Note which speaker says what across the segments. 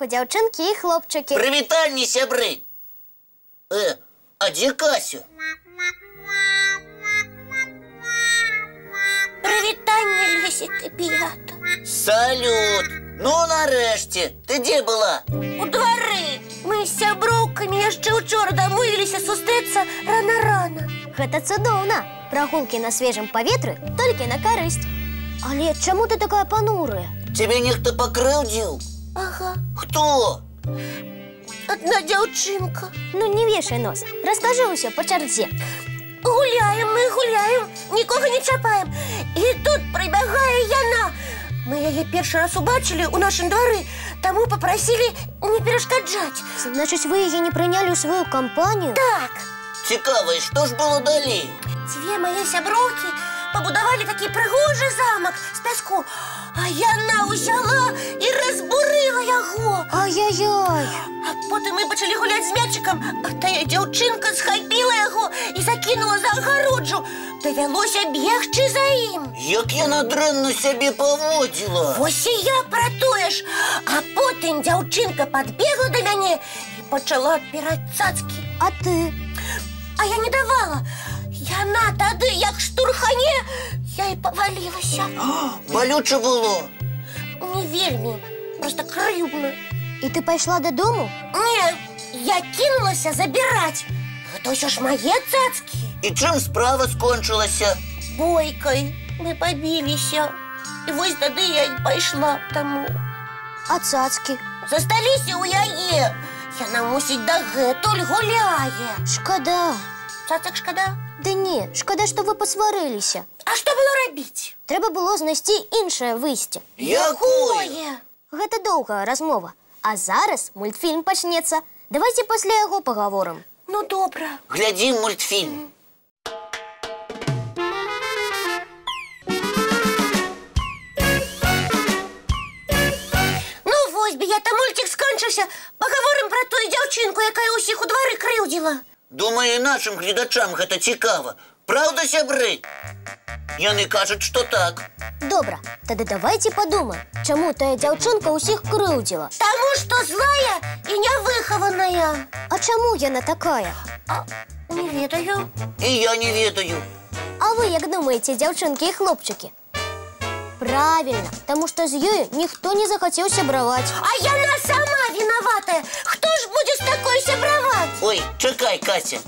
Speaker 1: ранку, дзяўчынкі і хлопчыкі.
Speaker 2: Прывітанне, сябры. А дзе Кася?
Speaker 3: Прывітанне, лесітыбята.
Speaker 2: Салют. Ну, нарэшце. Ты дзе была?
Speaker 3: У двары. Мы з сяброўкамі яшчэ ўчора дамовіліся сустрэцца рана-рана.
Speaker 1: Гэта цудоўна. Прагулкі на свежым паветры толькі на карысць. Але чаму ты такая панурая?
Speaker 2: Тебе нехто пакрыўдзіў?
Speaker 3: Ага.
Speaker 2: Хто?
Speaker 3: Одна дзяўчынка.
Speaker 1: Ну, не вешай нос. Раскажы ўсё па чарзе.
Speaker 3: Гуляем, мы гуляем, нікога не чапаем. І тут прыбягае яна. Мы яе першы раз убачылі ў нашым двары, таму папрасілі не перашкаджаць.
Speaker 1: Значыць, вы яе не прынялі ў сваю кампанію?
Speaker 3: Так.
Speaker 2: Цікава, і што ж было далей?
Speaker 3: Дзве мае сяброўкі пабудавалі такі прыгожы замак з пяску, а яна ўзяла і разбурыла яго.
Speaker 1: Ай-яй-яй.
Speaker 3: А потым мы пачалі гуляць з мячыкам, а тая дзяўчынка схапіла яго і закінула за агароджу. Давялося бегчы за ім.
Speaker 2: Як яна дрэнна сябе паводзіла.
Speaker 3: Вось і я пра тое ж. А потым дзяўчынка падбегла да мяне і пачала адпіраць цацкі.
Speaker 1: А ты?
Speaker 3: А я не давала. Яна тады, як штурхане, я і павалілася.
Speaker 2: Балюча было?
Speaker 3: Не вельмі, проста крыўдна.
Speaker 1: І ты пайшла дадому?
Speaker 3: Не, я кінулася забіраць. Гэта ўсё ж мае цацкі.
Speaker 2: І чым справа скончылася?
Speaker 3: Бойкай. Мы пабіліся. І вось тады я і пайшла таму.
Speaker 1: А цацкі?
Speaker 3: Засталіся ў яе. Яна, мусіць, дагэтуль гуляе.
Speaker 1: Шкада.
Speaker 3: Цацак шкада?
Speaker 1: Да не, шкада, што вы пасварыліся.
Speaker 3: А што было рабіць?
Speaker 1: Трэба было знайсці іншае выйсце.
Speaker 2: Якое?
Speaker 1: Гэта доўгая размова. А зараз мультфільм пачнецца. Давайце пасля яго пагаворым.
Speaker 3: Ну, добра.
Speaker 2: Глядзім мультфільм.
Speaker 3: Ну, вось, б'ята, мультик скончыўся. Пагаворым пра тую дзяўчынку, якая ўсіх у двары крыўдзіла.
Speaker 2: Думаю, нашим гледачам гэта цікава. Правда, сябры? Яны кажуць, што так.
Speaker 1: Добра, тады давайце падумаем, чаму тая дзяўчынка ўсіх крыўдзіла.
Speaker 3: Таму што злая і нявыхаваная.
Speaker 1: А чаму яна такая?
Speaker 3: Не ведаю.
Speaker 2: І я не ведаю.
Speaker 1: А вы як думаеце, дзяўчынкі і хлопчыкі? Правильно, таму што з ёю ніхто не захацеў сябраваць.
Speaker 3: А яна сама вінаватая. Хто ж будзе з такой сябраваць?
Speaker 2: Ой, чакай, Кася.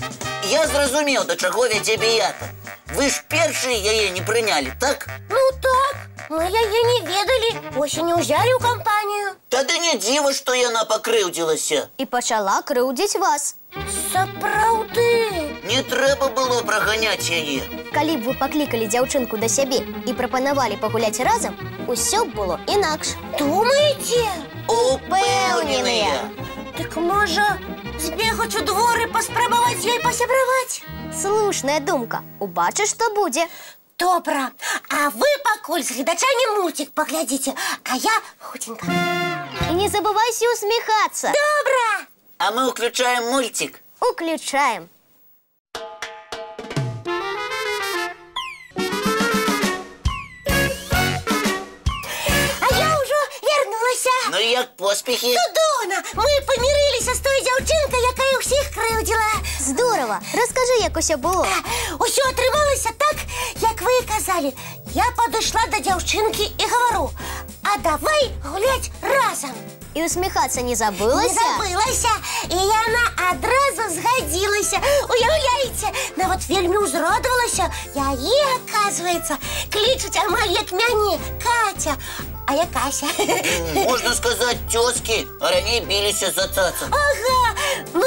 Speaker 2: Я зразумеў, да чаго вядзе Беята. Вы ж першыя яе не прынялі, так?
Speaker 3: Ну так, мы яе не ведалі, ось і не ўзялі ў кампанію.
Speaker 2: Тады не дзіва, што яна пакрыўдзілася.
Speaker 1: І пачала крыўдзіць вас.
Speaker 3: Сапраўды.
Speaker 2: Не трэба было праганяць яе.
Speaker 1: Калі б вы паклікалі дзяўчынку да сябе і прапанавалі пагуляць разам, усё б было інакш.
Speaker 3: Думаеце?
Speaker 2: Упэўненыя.
Speaker 3: Так можа, збегаць у двор і паспрабаваць ёй пасябраваць?
Speaker 1: Слушная думка. Убачыш, што будзе.
Speaker 3: Добра. А вы пакуль з гледачамі мультик паглядзіце, а я хутенька.
Speaker 1: І не забывайся усміхацца.
Speaker 3: Добра.
Speaker 2: А мы ўключаем мультик.
Speaker 1: Уключаем.
Speaker 3: А я ўжо вярнулася.
Speaker 2: Ну і як поспехі?
Speaker 3: Цудоўна. Мы памірыліся з той дзяўчынкай, якая ўсіх крыўдзіла.
Speaker 1: Здорово. Раскажы, як усё было.
Speaker 3: Усё атрымалася так, як вы і казалі. Я падышла да дзяўчынкі і гавару: а давай гуляць разам.
Speaker 1: І усміхацца не забылася?
Speaker 3: Не забылася. І яна адразу згадзілася. Уяўляеце, нават вельмі ўзрадавалася. Яе, аказваецца, клічуць амаль як мяне, Катя. А я Кася.
Speaker 2: Можна сказаць, цёзкі, а раней біліся за цацак.
Speaker 3: Ага. Ну,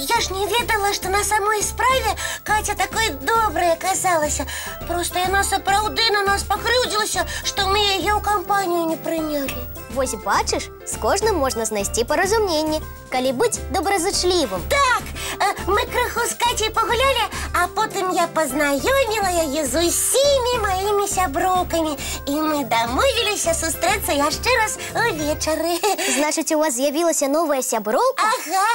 Speaker 3: я ж не ведала, што на самой справе Катя такой добрая аказалася. Проста яна сапраўды на нас пакрыўдзілася, што мы яе ў кампанію не прынялі.
Speaker 1: Вось бачыш, з кожным можна знайсці паразуменне, калі быць добразычлівым.
Speaker 3: Так, мы крыху з Катей пагулялі, а потым я пазнаёміла яе з усімі маімі сяброўкамі. І мы дамовіліся сустрэцца яшчэ раз увечары.
Speaker 1: Значыць, у вас з'явілася новая сяброўка?
Speaker 3: Ага.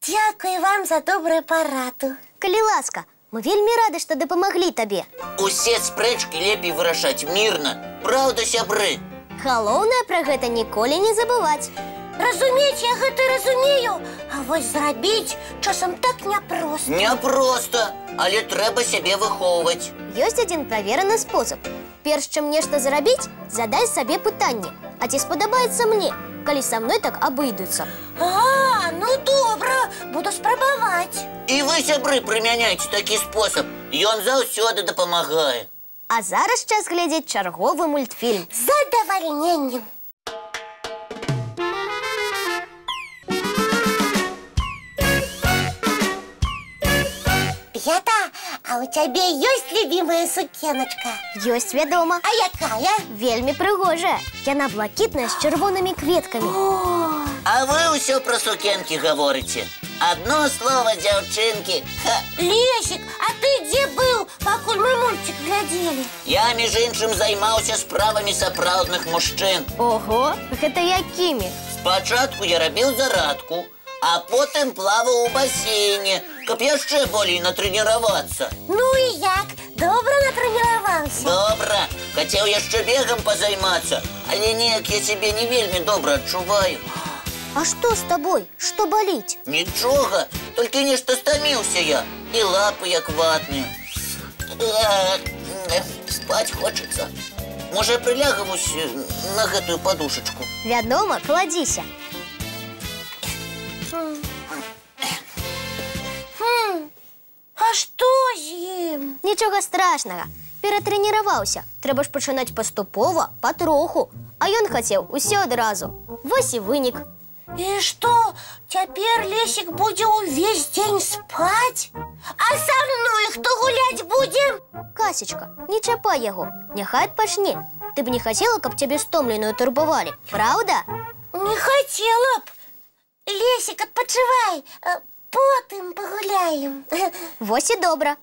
Speaker 3: Дзякуй вам за добрую параду.
Speaker 1: Калі ласка, мы вельмі рады, што дапамаглі табе.
Speaker 2: Усе спрэчкі лепей вырашаць мірна. Праўда, сябры?
Speaker 1: Галоўнае пра гэта ніколі не забываць.
Speaker 3: Разумець, я гэта разумею. А вось зрабіць часам так няпроста.
Speaker 2: Няпроста, але трэба сябе выхоўваць.
Speaker 1: Ёсць адзін правераны спосаб. Перш чым нешта зарабіць, задай сабе пытанне: а ці спадабаецца мне, калі са мной так абыдуцца?
Speaker 3: А, ну добра, буду спрабаваць.
Speaker 2: І вы, сябры, прымяняйце такі спосаб. Ён заўсёды дапамагае.
Speaker 1: А зараз час глядзець чарговы мультфільм.
Speaker 3: З задавальненнем. П'ята, а у цябе ёсць любімая сукеначка?
Speaker 1: Ёсць, вядома.
Speaker 3: А якая?
Speaker 1: Вельмі прыгожая. Яна блакітная з чырвонымі кветкамі.
Speaker 3: О,
Speaker 2: А вы ўсё пра сукенкі гаворыце. Адно слова, дзяўчынкі. Ха.
Speaker 3: Лесик, а ты дзе быў, пакуль мы мультик глядзелі?
Speaker 2: Я, між іншым, займаўся справамі сапраўдных мужчын.
Speaker 1: Ого, гэта якімі?
Speaker 2: Спачатку я рабіў зарадку, а потым плаваў у басейне, каб яшчэ болей натрэніравацца.
Speaker 3: Ну і як? Добра натрэніраваўся?
Speaker 2: Добра, хацеў яшчэ бегам пазаймацца, але неяк я сябе не вельмі добра адчуваю.
Speaker 1: А што з табой? Што баліць?
Speaker 2: Нічога, толькі нешта стаміўся я, і лапы як ватныя. Спаць хочацца. Можа, я прылягавусь на гэтую падушачку?
Speaker 1: Вядома, кладзіся.
Speaker 3: А што з ім?
Speaker 1: Нічога страшнага. Ператрэніраваўся. Трэба ж пачынаць паступова, патроху. А ён хацеў усё адразу. Вось і вынік.
Speaker 3: І што, цяпер Лесик будзе ўвесь дзень спаць? А са мной хто гуляць будзе?
Speaker 1: Касечка, не чапай яго. Няхай адпачне. Ты б не хацела, каб цябе стомленую турбавалі, праўда?
Speaker 3: Не хацела б. Лесик, адпачывай, потым пагуляем.
Speaker 1: Вось і добра.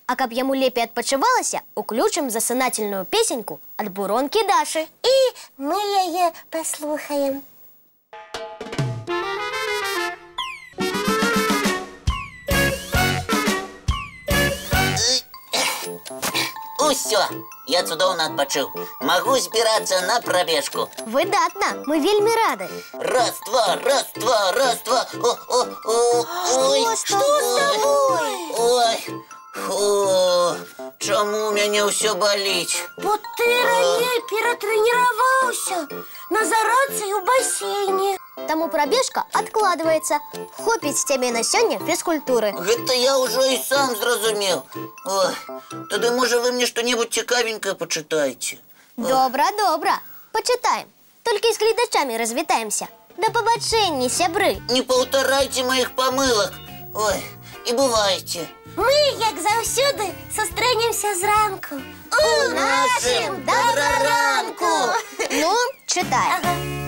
Speaker 1: А каб яму лепей адпачывалася, уключым засынательную песеньку ад буронкі Дашы.
Speaker 3: І мы яе паслухаем.
Speaker 2: Усё, я цудоўна адпачыў. Магу збірацца на прабежку.
Speaker 1: Выдатна, мы вельмі рады.
Speaker 2: Раз, два, раз, два, раз, два. Ой,
Speaker 3: Што з табой?
Speaker 2: Ой, фу, чаму ў мяне ўсё баліць?
Speaker 3: Бо ты раней ператрэніраваўся на зарадцы і ў басейне.
Speaker 1: Таму прабежка адкладваецца. Хопіць цябе на сёння фізкультуры.
Speaker 2: Гэта я ўжо і сам зразумеў. Ой, тады, можа, вы мне што-небудзь цікавенькае пачытаеце?
Speaker 1: Добра, добра. Пачытаем. Толькі з гледачамі развітаемся. Да пабачэння, сябры.
Speaker 2: Не паўтарайце маіх памылак. Ой, і бывайце.
Speaker 3: Мы, як заўсёды, сустрэнемся зранку.
Speaker 2: У нашым добраранку!
Speaker 1: Ну, чытай.
Speaker 3: Ага.